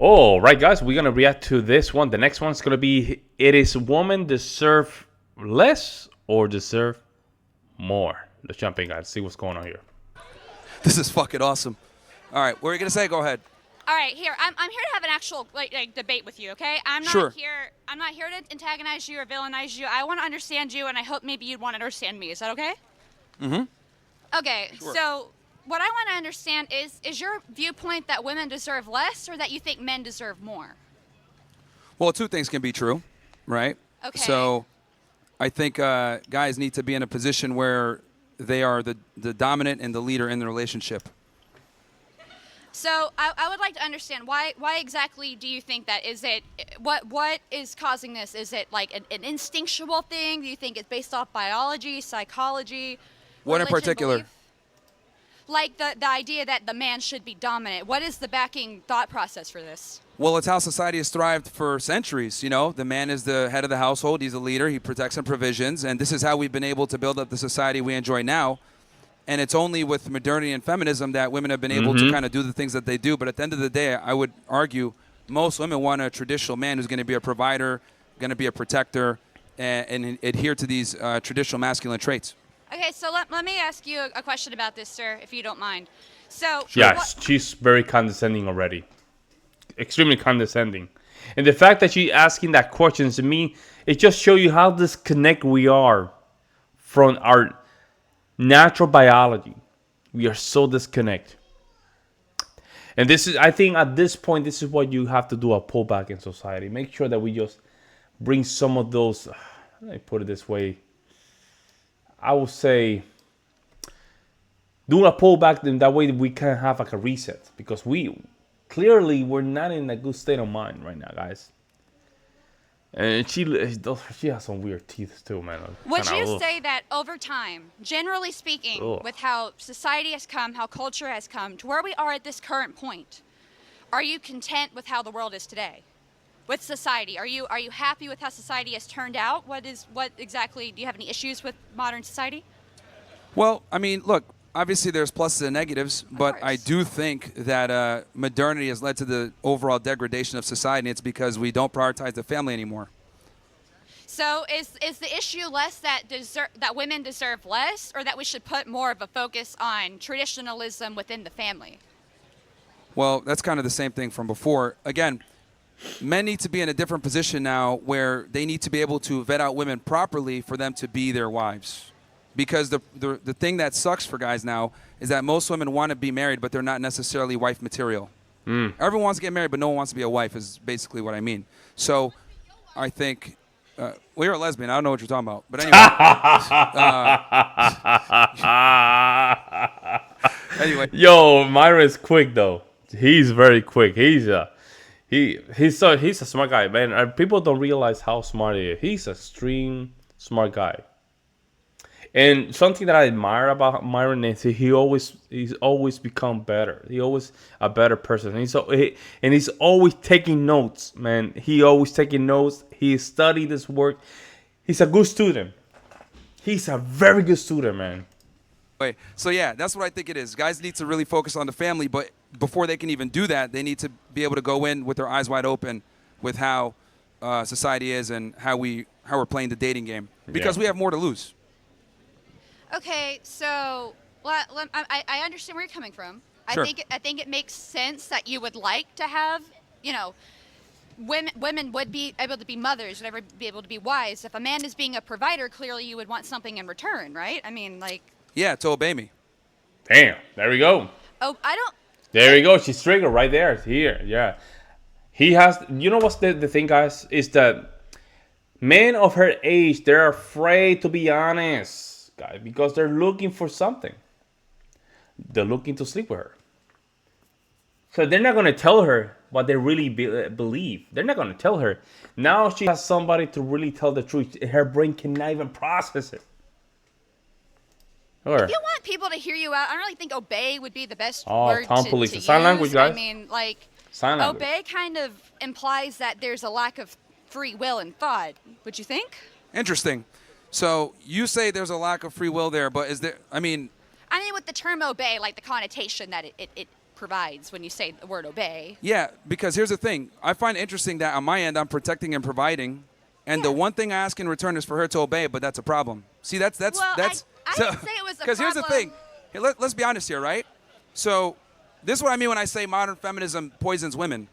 All right, guys, we're gonna react to this one. The next one's gonna be: it is women deserve less or deserve more? Let's jump in, guys. See what's going on here. This is fucking awesome. All right, what are you gonna say? Go ahead. All right, here I'm here to have an actual like debate with you, okay? I'm not Sure. here. I'm not here to antagonize you or villainize you. I want to understand you, and I hope maybe you'd want to understand me. Is that okay? Mm-hmm. Okay. Sure. So what I want to understand is your viewpoint that women deserve less, or that you think men deserve more? Well, two things can be true, right? Okay. So I think guys need to be in a position where they are the dominant and the leader in the relationship. So I would like to understand why exactly do you think that? Is it what is causing this? Is it like an instinctual thing? Do you think it's based off biology, psychology? What in religion, particular? belief? Like the idea that the man should be dominant. What is the backing thought process for this? Well, it's how society has thrived for centuries. You know, the man is the head of the household. He's the leader. He protects and provisions. And this is how we've been able to build up the society we enjoy now. And it's only with modernity and feminism that women have been able to kind of do the things that they do. But at the end of the day, I would argue most women want a traditional man who's going to be a provider, going to be a protector, and adhere to these traditional masculine traits. Okay, so let me ask you a question about this, sir, if you don't mind. So Yes, she's very condescending already. Extremely condescending. And the fact that she's asking that question to me, it just shows you how disconnected we are from our natural biology. We are so disconnected. And this is, I think at this point, this is what you have to do, a pullback in society. Make sure that we just bring some of those, let me put it this way, I would say, do a pullback, then that way we can have like a reset. Because we're not in a good state of mind right now, guys. And she has some weird teeth too, man. Would you say that over time, generally speaking, with how society has come, how culture has come, to where we are at this current point, are you content with how the world is today? With society, are you happy with how society has turned out? What exactly, do you have any issues with modern society? Well, I mean, look, obviously there's pluses and negatives, but I do think that modernity has led to the overall degradation of society, and it's because we don't prioritize the family anymore. So is the issue less that women deserve less, or that we should put more of a focus on traditionalism within the family? Well, that's kind of the same thing from before. Again, men need to be in a different position now where they need to be able to vet out women properly for them to be their wives. Because the thing that sucks for guys now is that most women want to be married, but they're not necessarily wife material. Everyone wants to get married, but no one wants to be a wife is basically what I mean. So I think, well, you're a lesbian. I don't know what you're talking about. But anyway. Anyway. Yo, Myron's quick though. He's very quick. He's a smart guy, man. People don't realize how smart he is. He's an extreme smart guy. And something that I admire about Myron is he's always become better. He's always a better person. And he's always taking notes, man. He always taking notes. He studied his work. He's a good student. He's a very good student, man. So yeah, that's what I think it is. Guys need to really focus on the family, but before they can even do that, they need to be able to go in with their eyes wide open with how society is and how we're playing the dating game, because we have more to lose. Okay, so I understand where you're coming from. Sure. I think it makes sense that you would like to have, women would be able to be mothers, would ever be able to be wives. If a man is being a provider, clearly you would want something in return, right? I mean, like. Yeah, to obey me. Damn, there we go. Oh, I don't. There we go. She's triggered right there. Here, yeah. He has. You know what's the thing, guys? Is that men of her age, they're afraid to be honest, guys, because they're looking for something. They're looking to sleep with her. So they're not going to tell her what they really believe. They're not going to tell her. Now she has somebody to really tell the truth. Her brain cannot even process it. If you want people to hear you out, I don't really think obey would be the best word Tom to Police. use. Sign language, guys. I mean, like, Sign language. Obey kind of implies that there's a lack of free will and thought. Would you think? Interesting. So you say there's a lack of free will there, but is there, I mean, with the term obey, like the connotation that it provides when you say the word obey. Yeah, because here's the thing. I find it interesting that on my end, I'm protecting and providing, and the one thing I ask in return is for her to obey, but that's a problem. See, that's Well, I didn't say it was a Because here's the problem. thing. Hey, let's be honest here, right? So this is what I mean when I say modern feminism poisons women.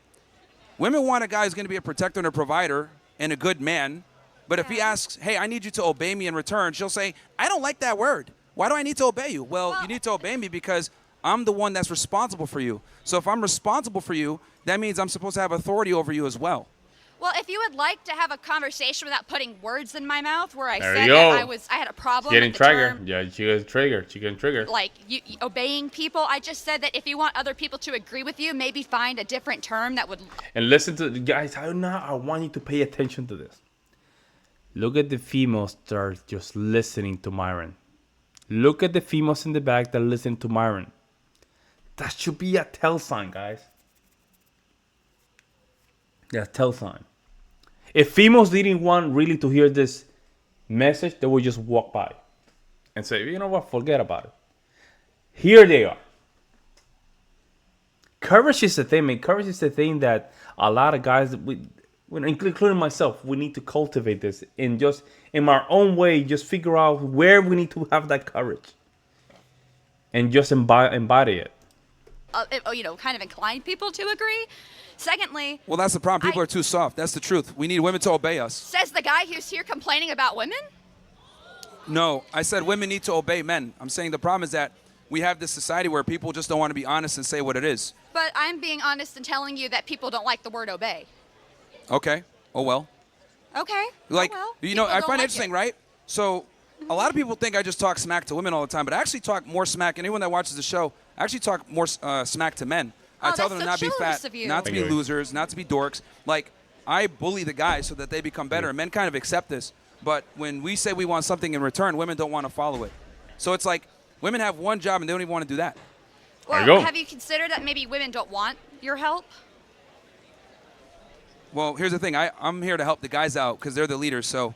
Women want a guy who's going to be a protector and a provider and a good man, but if he asks, hey, I need you to obey me in return, she'll say, I don't like that word. Why do I need to obey you? Well, you need to obey me because I'm the one that's responsible for you. So if I'm responsible for you, that means I'm supposed to have authority over you as well. Well, if you would like to have a conversation without putting words in my mouth, where I There said you that go. I had a problem Getting with the triggered. term, Yeah, she gets triggered. She getting triggered. like you obeying people, I just said that if you want other people to agree with you, maybe find a different term that would. And listen to the guys. I want you to pay attention to this. Look at the females that are just listening to Myrone. Look at the females in the back that listen to Myrone. That should be a tell sign, guys. Yeah, tell sign. If females didn't want really to hear this message, they would just walk by and say, you know what, forget about it. Here they are. Courage is the thing, man. Courage is the thing that a lot of guys, including myself, we need to cultivate this and just in our own way, just figure out where we need to have that courage and just embody it. Kind of incline people to agree. Secondly, Well, that's the problem. People are too soft. That's the truth. We need women to obey us. says the guy who's here complaining about women. No, I said women need to obey men. I'm saying the problem is that we have this society where people just don't want to be honest and say what it is. But I'm being honest and telling you that people don't like the word obey. Okay. Oh, well. Okay. Like, oh, well. you know, People I don't find like it interesting, it. right? So a lot of people think I just talk smack to women all the time, but I actually talk more smack. Anyone that watches the show, I actually talk more smack to men. I Oh, tell that's them to so not be chivalrous fat, of you. not to be Agree. losers, not to be dorks. Like, I bully the guys so that they become better. And men kind of accept this. But when we say we want something in return, women don't want to follow it. So it's like women have one job and they don't even want to do that. Well, you go. have you considered that maybe women don't want your help? Well, here's the thing. I'm here to help the guys out because they're the leaders. So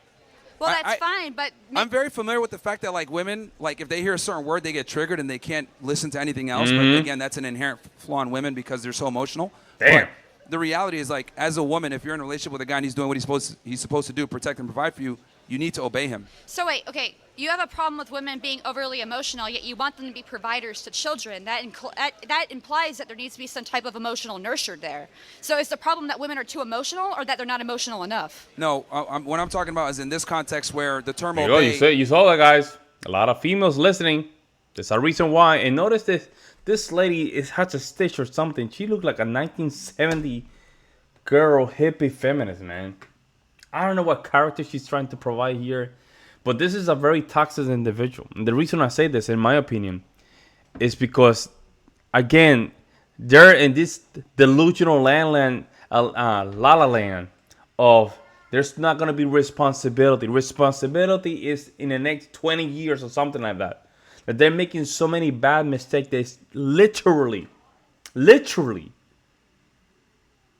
Well, I- that's fine, but I'm very familiar with the fact that like women, like if they hear a certain word, they get triggered and they can't listen to anything else. But again, that's an inherent flaw in women because they're so emotional. Damn. But the reality is like as a woman, if you're in a relationship with a guy and he's doing what he's supposed to do, protect and provide for you, you need to obey him. So wait, okay, you have a problem with women being overly emotional, yet you want them to be providers to children. That implies that there needs to be some type of emotional nurture there. So is the problem that women are too emotional, or that they're not emotional enough? No, what I'm talking about is in this context where the term There you go. obey. You saw that, guys. A lot of females listening. There's a reason why. And notice this lady has a stitch or something. She looked like a 1970 girl hippie feminist, man. I don't know what character she's trying to provide here, but this is a very toxic individual. And the reason I say this, in my opinion, is because, again, they're in this delusional la la land of there's not going to be responsibility. Responsibility is in the next 20 years or something like that. That they're making so many bad mistakes that it's literally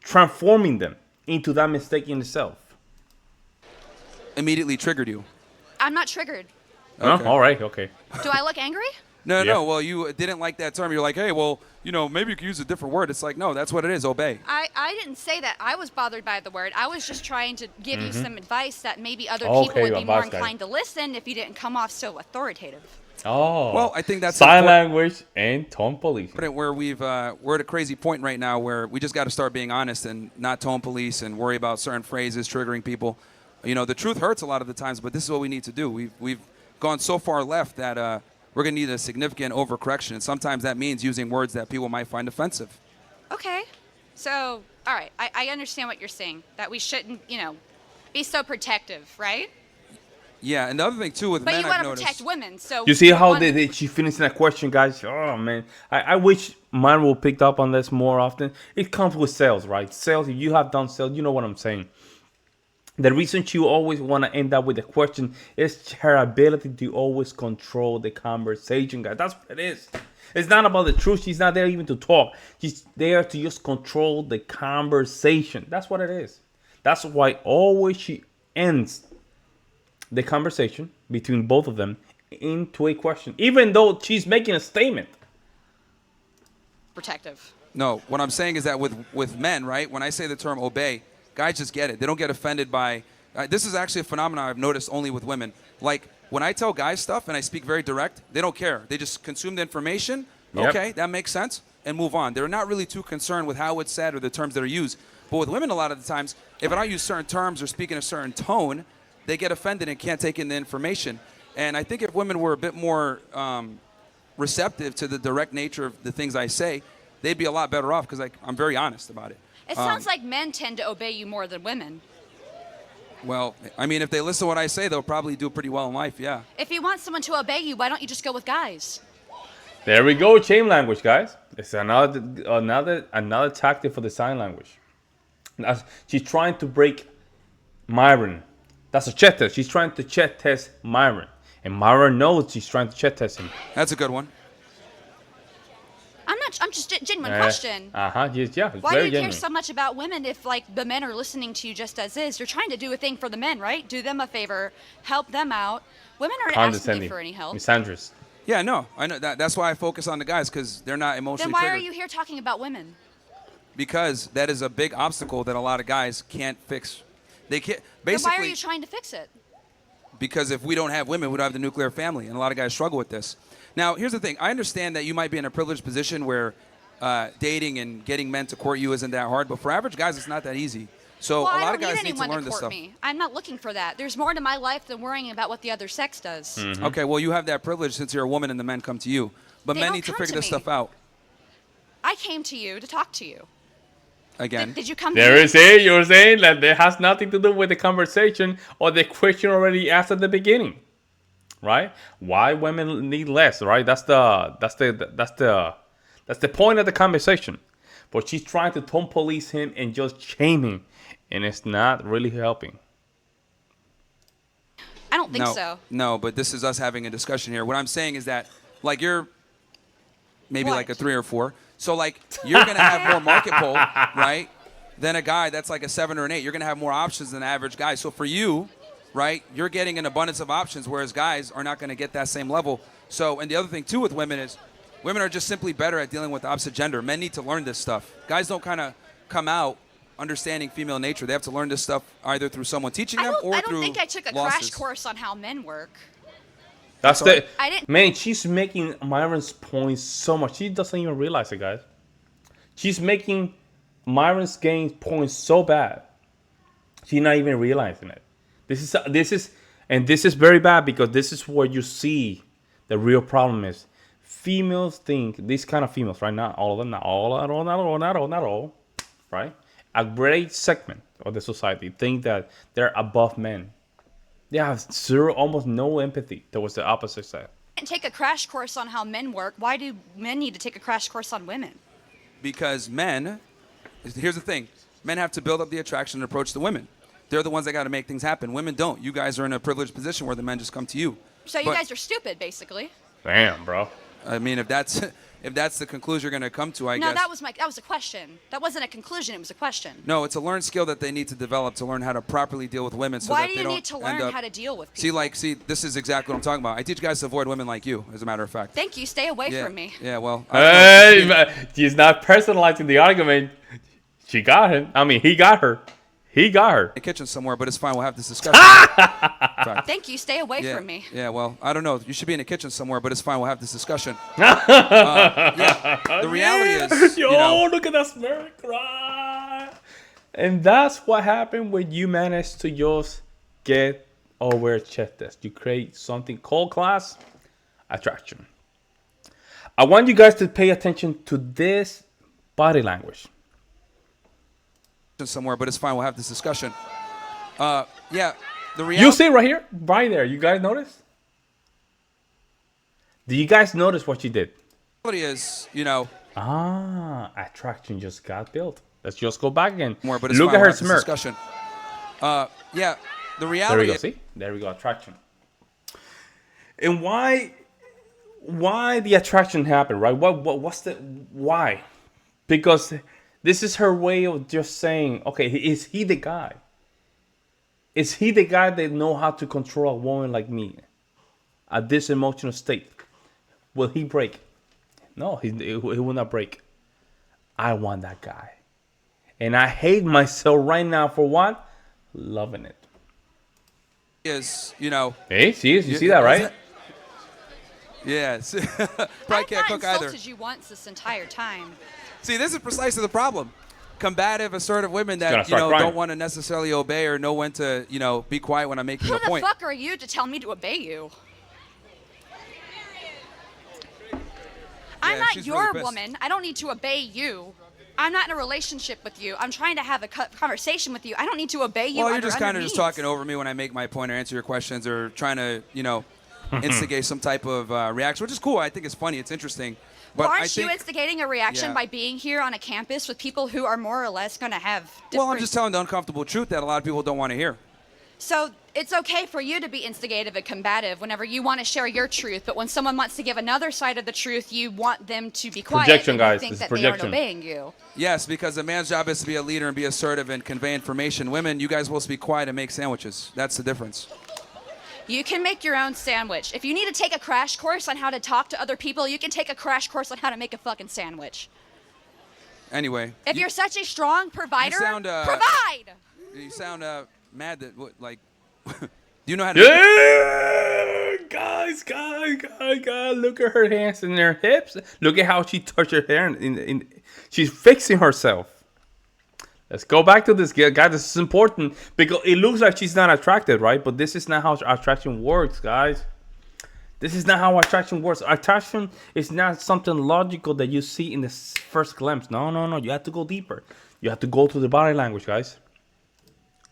transforming them into that mistake in itself. Immediately triggered you. I'm not triggered. Huh? Okay. All right, okay. Do I look angry? No, Yeah. no. Well, you didn't like that term. You're like, hey, well, maybe you could use a different word. It's like, no, that's what it is. Obey. I didn't say that. I was bothered by the word. I was just trying to give you some advice that maybe other Okay, people would be more advice, guys. inclined to listen if you didn't come off so authoritative. Oh. Well, I think that's sign important. language and tone police. Where we're at a crazy point right now where we just got to start being honest and not tone police and worry about certain phrases triggering people. The truth hurts a lot of the times, but this is what we need to do. We've gone so far left that we're going to need a significant overcorrection, and sometimes that means using words that people might find offensive. Okay. So, all right. I understand what you're saying, that we shouldn't, be so protective, right? Yeah, and the other thing too with But men, you I've want to noticed. protect women, so You see how one- she finished that question, guys? Oh, man. I wish mine will pick up on this more often. It comes with sales, right? Sales, if you have done sales, you know what I'm saying. The reason you always want to end up with a question is her ability to always control the conversation, guys. That's what it is. It's not about the truth. She's not there even to talk. She's there to just control the conversation. That's what it is. That's why always she ends the conversation between both of them into a question, even though she's making a statement. protective. No, what I'm saying is that with men, right? When I say the term obey, guys just get it. They don't get offended by. This is actually a phenomenon I've noticed only with women. Like when I tell guys stuff and I speak very direct, they don't care. They just consume the information. Yep. Okay, that makes sense, and move on. They're not really too concerned with how it's said or the terms that are used. But with women, a lot of the times, if I don't use certain terms or speak in a certain tone, they get offended and can't take in the information. And I think if women were a bit more receptive to the direct nature of the things I say, they'd be a lot better off because I'm very honest about it. It sounds like men tend to obey you more than women. Well, I mean, if they listen to what I say, they'll probably do pretty well in life, yeah. If you want someone to obey you, why don't you just go with guys? There we go, chain language, guys. It's another tactic for the sign language. Now, she's trying to break Myrone. That's a chat test. She's trying to chat test Myrone. And Myrone knows she's trying to chat test him. That's a good one. I'm just a genuine question. Yeah. Why do you care so much about women if, like, the men are listening to you just as is? You're trying to do a thing for the men, right? Do them a favor, help them out. Women aren't asking you for any help. Misandrous. Yeah, no, I know that. That's why I focus on the guys because they're not emotionally Then why triggered. are you here talking about women? Because that is a big obstacle that a lot of guys can't fix. They can't. Basically, Then why are you trying to fix it? Because if we don't have women, we don't have the nuclear family, and a lot of guys struggle with this. Now, here's the thing. I understand that you might be in a privileged position where dating and getting men to court you isn't that hard, but for average guys, it's not that easy. So Well, a lot of I guys don't need need to anyone learn to this court stuff. me. I'm not looking for that. There's more to my life than worrying about what the other sex does. Okay, well, you have that privilege since you're a woman and the men come to you. But They men don't need to come figure to this me. stuff out. I came to you to talk to you. Again. Did you come There to is it. You're saying that it has nothing to do with the conversation or the question already asked at the beginning, right? Why women need less, right? That's the point of the conversation. But she's trying to tone police him and just shame him, and it's not really helping. I don't think No, so. no, but this is us having a discussion here. What I'm saying is that, like, you're maybe What? like a 3 or 4. So, like, you're going to have more market pull, right, than a guy that's like a 7 or an 8. You're going to have more options than the average guy. So for you, right, you're getting an abundance of options, whereas guys are not going to get that same level. So, and the other thing, too, with women is women are just simply better at dealing with the opposite gender. Men need to learn this stuff. Guys don't kind of come out understanding female nature. They have to learn this stuff either through someone teaching them or I through don't think I took a losses. crash course on how men work. That's Sorry? the I didn't. man. She's making Myron's points so much. She doesn't even realize it, guys. She's making Myron's Gaines points so bad. She's not even realizing it. This is very bad because this is where you see the real problem is. Females think these kind of females, right? Not all of them, not all, right? A great segment of the society think that they're above men. They have almost no empathy towards the opposite sex. Didn't take a crash course on how men work. Why do men need to take a crash course on women? Because men, here's the thing, men have to build up the attraction and approach the women. They're the ones that got to make things happen. Women don't. You guys are in a privileged position where the men just come to you. So you guys are stupid, basically. Damn, bro. I mean, if that's the conclusion you're going to come to, I No, guess. that was a question. That wasn't a conclusion. It was a question. No, it's a learned skill that they need to develop to learn how to properly deal with women. So Why that do they you don't need to end learn up- how to deal with people? See, this is exactly what I'm talking about. I teach guys to avoid women like you, as a matter of fact. Thank you. Stay away Yeah. from me. Yeah, well. I don't know. Hey, she's not personalizing the argument. She got him. I mean, he got her. He got her. In the kitchen somewhere, but it's fine. We'll have this discussion. Fact. Thank you. Stay away Yeah, from me. yeah, well, I don't know. You should be in the kitchen somewhere, but it's fine. We'll have this discussion. The reality is, Yo, look at that smirk, right? And that's what happened when you manage to just get over a chest test. You create something called class attraction. I want you guys to pay attention to this body language. somewhere, but it's fine. We'll have this discussion. The reality. You see right here, right there. You guys notice? Do you guys notice what she did? Is, Attraction just got built. Let's just go back again. more, but it's Look fine. at We'll her have this smirk. discussion. The There we reality. go. See? There we go. Attraction. And why the attraction happened, right? What's the why? Because this is her way of just saying, okay, is he the guy? Is he the guy that know how to control a woman like me at this emotional state? Will he break? No, he will not break. I want that guy. And I hate myself right now for what? Loving it. Is, you know. Hey, you see that, right? Yes. Probably I've can't not cook either. insulted you once this entire time. See, this is precisely the problem. Combative, assertive women that, crying. don't want to necessarily obey or know when to, be quiet when I'm making Who a the point. fuck are you to tell me to obey you? I'm not she's your really pissed. woman. I don't need to obey you. I'm not in a relationship with you. I'm trying to have a conversation with you. I don't need to obey you. Well, you're just kind of underneath. just talking over me when I make my point or answer your questions or trying to, instigate some type of reaction, which is cool. I think it's funny. It's interesting. But Well, I aren't think, you instigating a reaction Yeah. by being here on a campus with people who are more or less going to have different... Well, I'm just telling the uncomfortable truth that a lot of people don't want to hear. So it's okay for you to be instigative and combative whenever you want to share your truth, but when someone wants to give another side of the truth, you want them to be quiet. Projection, and you guys. think This is that projection. they aren't obeying you. Yes, because a man's job is to be a leader and be assertive and convey information. Women, you guys are supposed to be quiet and make sandwiches. That's the difference. You can make your own sandwich. If you need to take a crash course on how to talk to other people, you can take a crash course on how to make a fucking sandwich. Anyway. If you're such a strong provider, provide! You sound mad that, do you know how to... Yeah, guys, look at her hands and her hips. Look at how she touched her hair. She's fixing herself. Let's go back to this guy. This is important because it looks like she's not attracted, right? But this is not how attraction works, guys. This is not how attraction works. Attraction is not something logical that you see in the first glimpse. No. You have to go deeper. You have to go to the body language, guys.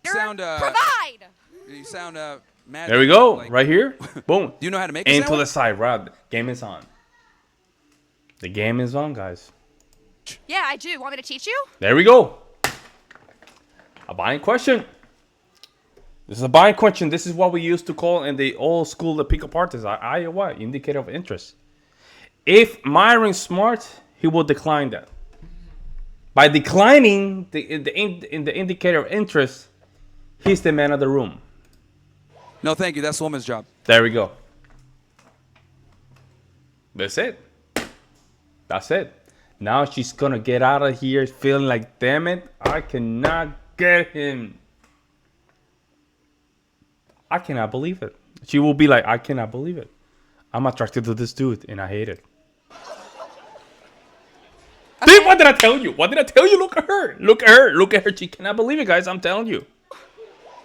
Provide! You sound mad. There we go. Right here. Boom. Do you know how to make a Into sandwich? the side, right? Game is on. The game is on, guys. Yeah, I do. Want me to teach you? There we go. A buying question. This is a buying question. This is what we used to call in the old school the pickup artist, IOI, indicator of interest. If Myron's smart, he will decline that. By declining the indicator of interest, he's the man of the room. No, thank you. That's a woman's job. There we go. That's it. That's it. Now she's gonna get out of here feeling like, damn it, I cannot get him. I cannot believe it. She will be like, I cannot believe it. I'm attracted to this dude and I hate it. See, what did I tell you? What did I tell you? Look at her. Look at her. Look at her. She cannot believe it, guys. I'm telling you.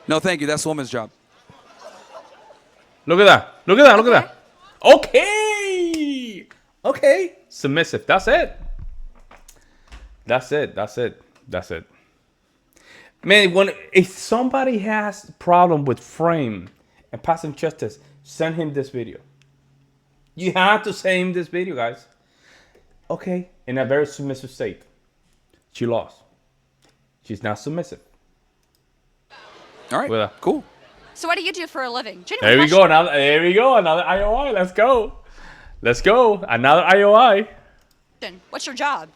No, thank you. That's a woman's job. Look at that. Look at that. Look at that. Okay. Okay. Submissive. That's it. That's it. That's it. That's it. Man, if somebody has problem with frame and passive justice, send him this video. You have to send him this video, guys. Okay. In a very submissive state. She lost. She's not submissive. All right. Cool. So what do you do for a living? Genuine There we question. go. There we go. Another IOI. Let's go. Let's go. Another IOI. What's your job?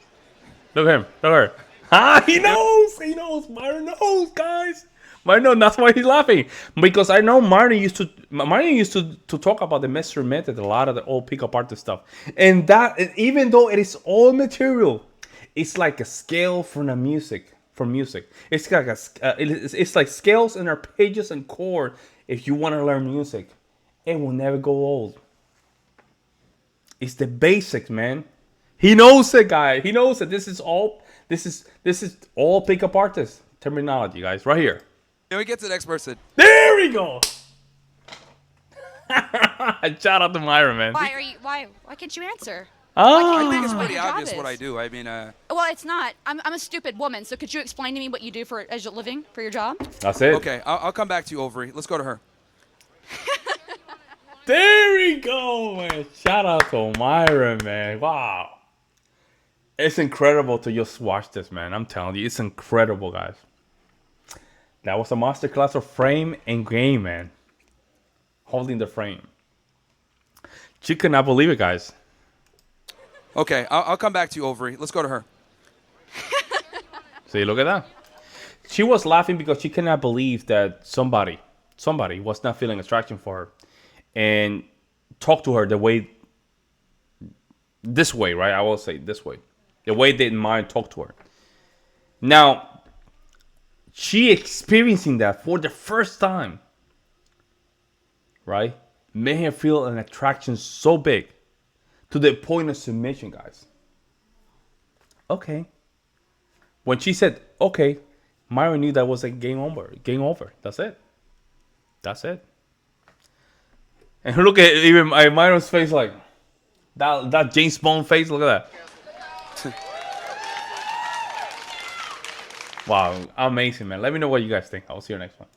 Look at him. Look at her. Ah, he knows. He knows. Myron knows, guys. Myron knows. That's why he's laughing. Because I know Myron used to talk about the mystery method, a lot of the old pickup artist stuff. And that, even though it is all material, it's like a scale from the music. It's like it's like scales and arpeggios and chord. If you want to learn music, it will never go old. It's the basics, man. He knows it, guy. He knows it. This is all pickup artist terminology, guys. Right here. Then we get to the next person. There we go. Shout out to Myra, man. Why can't you answer? I think it's pretty Your job obvious what is. I do. I mean, Well, it's not. I'm a stupid woman, so could you explain to me what you do as a living for your job? That's it. okay, I'll come back to you, Ovary. Let's go to her. There we go, man. Shout out to Myra, man. Wow. It's incredible to just watch this, man. I'm telling you, it's incredible, guys. That was a masterclass of frame and game, man. Holding the frame. She could not believe it, guys. Okay, I'll come back to you, Ovary. Let's go to her. See, look at that. She was laughing because she cannot believe that somebody was not feeling attraction for her and talk to her this way, right? I will say this way. The way that Myron talked to her. Now, she experiencing that for the first time, right, made her feel an attraction so big to the point of submission, guys. Okay. When she said, okay, Myron knew that was a game over. Game over. That's it. That's it. And look at even Myron's face, like that James Bond face. Look at that. Wow, amazing, man. Let me know what you guys think. I'll see you next one.